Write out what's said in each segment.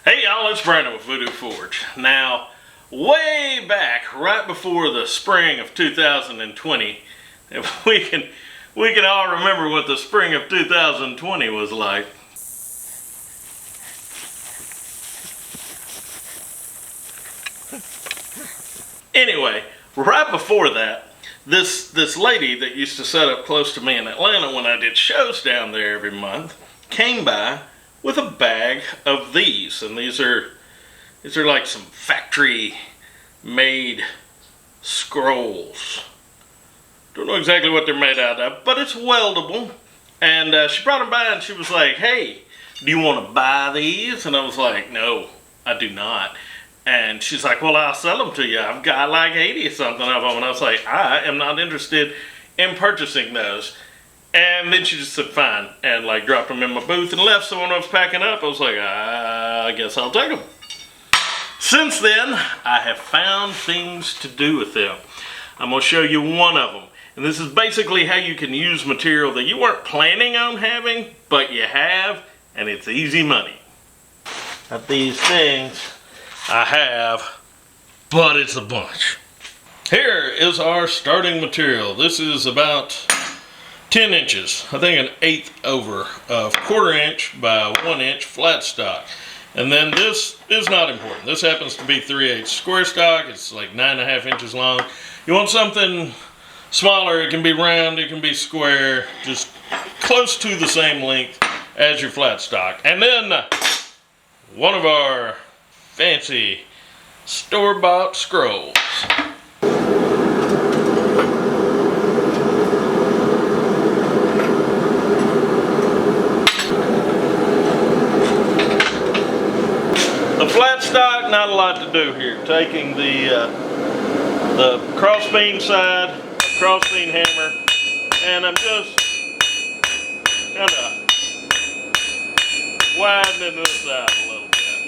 Hey y'all, it's Brandon with Fabra-Forge. Now, way back, right before the spring of 2020, if we can all remember what the spring of 2020 was like. Anyway, right before that, this lady that used to set up close to me in Atlanta when I did shows down there every month came by with a bag of these, and these are like some factory made scrolls. Don't know exactly what they're made out of, but it's weldable. And she brought them by and she was like, "Hey, do you want to buy these?" And I was like, "No, I do not." And she's like, "Well, I'll sell them to you. I've got like 80 or something of them." And I was like, "I am not interested in purchasing those." And then she just said, "Fine," and like dropped them in my booth and left. So when I was packing up, I was like, I guess I'll take them. Since then, I have found things to do with them. I'm going to show you one of them. And this is basically how you can use material that you weren't planning on having, but you have, and it's easy money. Of these things I have, but it's a bunch. Here is our starting material. This is about 10 inches, I think an 1/8 over of 1/4 inch by 1 inch flat stock. And then this is not important. This happens to be 3/8 square stock. It's like 9.5 inches long. You want something smaller, it can be round, it can be square, just close to the same length as your flat stock. And then one of our fancy store-bought scrolls. The flat stock, not a lot to do here. Taking the crossbeam side, crossbeam hammer, and I'm just kind of widening this out a little bit.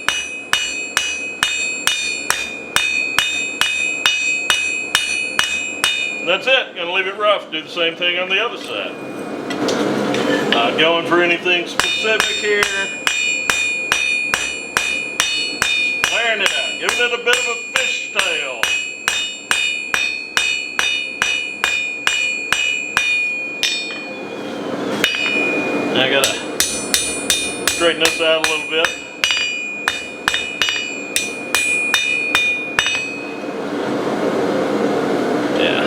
And that's it. Gonna leave it rough. Do the same thing on the other side. Not going for anything specific here. Flaring it out, giving it a bit of a fishtail. I gotta straighten this out a little bit. Yeah.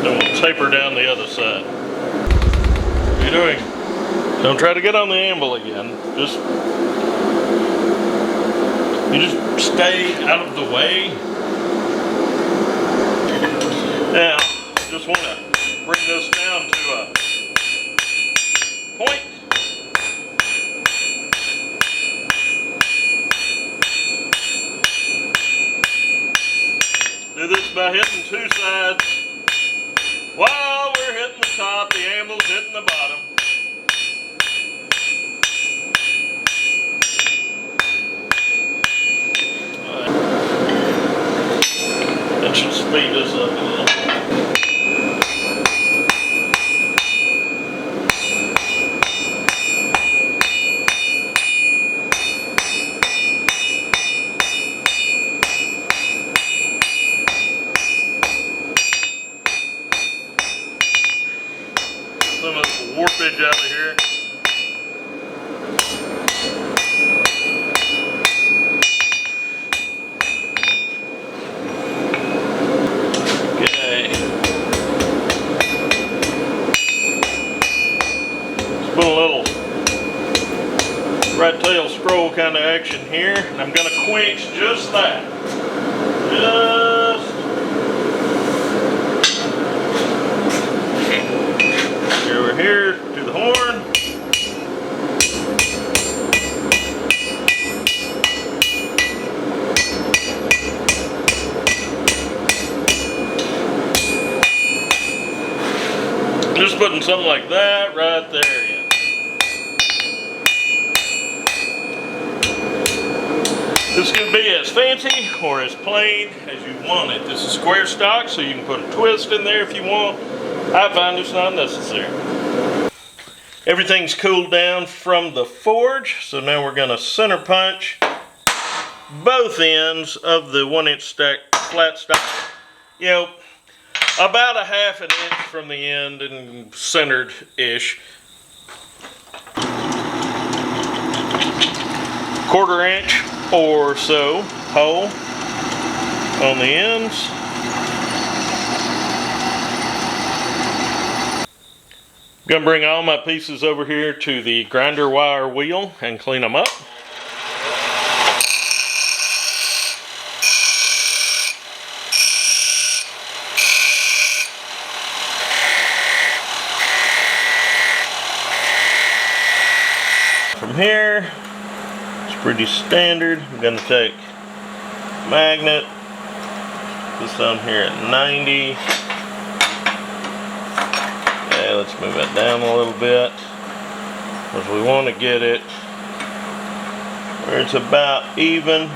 Then we'll taper down the other side. What are you doing? Don't try to get on the anvil again. You just stay out of the way. Now, just want to bring this down to a point. Do this by hitting two sides while we're hitting the top. The anvil's hitting the bottom. That should speed this up a little. Some of the warpage out of here. Okay. Let's put a little right tail scroll kind of action here, and I'm going to quench just that. Over here to the horn. Just putting something like that right there in. This can be as fancy or as plain as you want it. This is square stock, so you can put a twist in there if you want. I find it's not necessary. Everything's cooled down from the forge, so now we're going to center punch both ends of the 1-inch stack flat stock. You know, about a ½ inch from the end and centered-ish. 1/4 inch or so hole on the ends. I'm going to bring all my pieces over here to the grinder wire wheel and clean them up. From here, it's pretty standard. I'm going to take magnet, this on here at 90. Okay, let's move it down a little bit, because we want to get it where it's about even.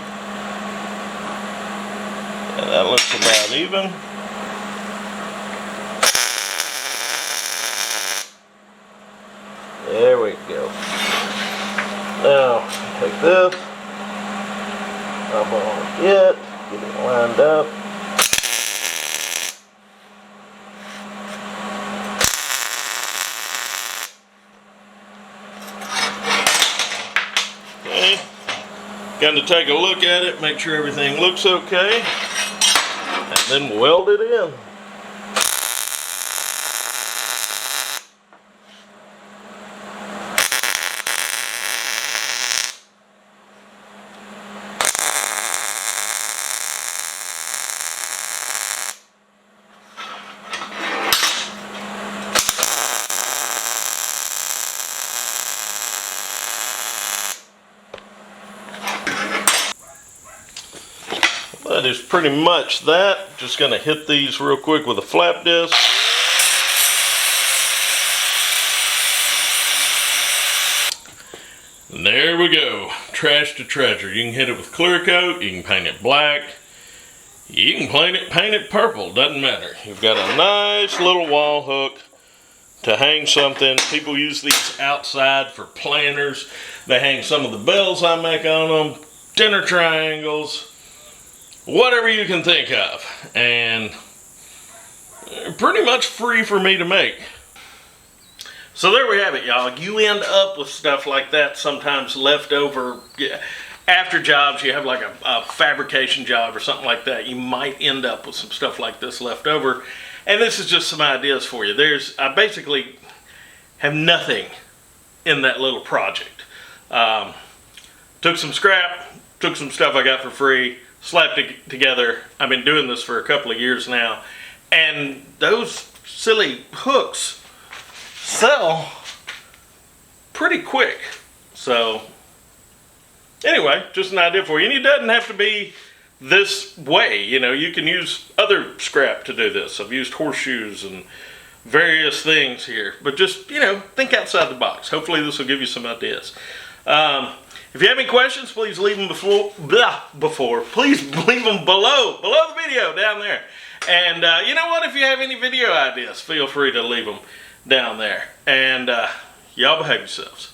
Yeah, that looks about even. There we go. Now, take this, up on it, get it lined up. Okay, got to take a look at it, make sure everything looks okay, and then weld it in. That is pretty much that. Just going to hit these real quick with a flap disc. And there we go. Trash to treasure. You can hit it with clear coat. You can paint it black. You can paint it purple. Doesn't matter. You've got a nice little wall hook to hang something. People use these outside for planters. They hang some of the bells I make on them. Dinner triangles. Whatever you can think of, and pretty much free for me to make. So there we have it, y'all. You end up with stuff like that sometimes left over after jobs. You have like a fabrication job or something like that. You might end up with some stuff like this left over, and this is just some ideas for you. I basically have nothing in that little project. Took some scrap, took some stuff I got for free, slapped it together. I've been doing this for a couple of years now, and those silly hooks sell pretty quick. So anyway, just an idea for you. And it doesn't have to be this way. You know, you can use other scrap to do this. I've used horseshoes and various things here, but just, you know, think outside the box. Hopefully this will give you some ideas. If you have any questions, please leave them please leave them below the video down there. And you know what? If you have any video ideas, feel free to leave them down there. And y'all behave yourselves.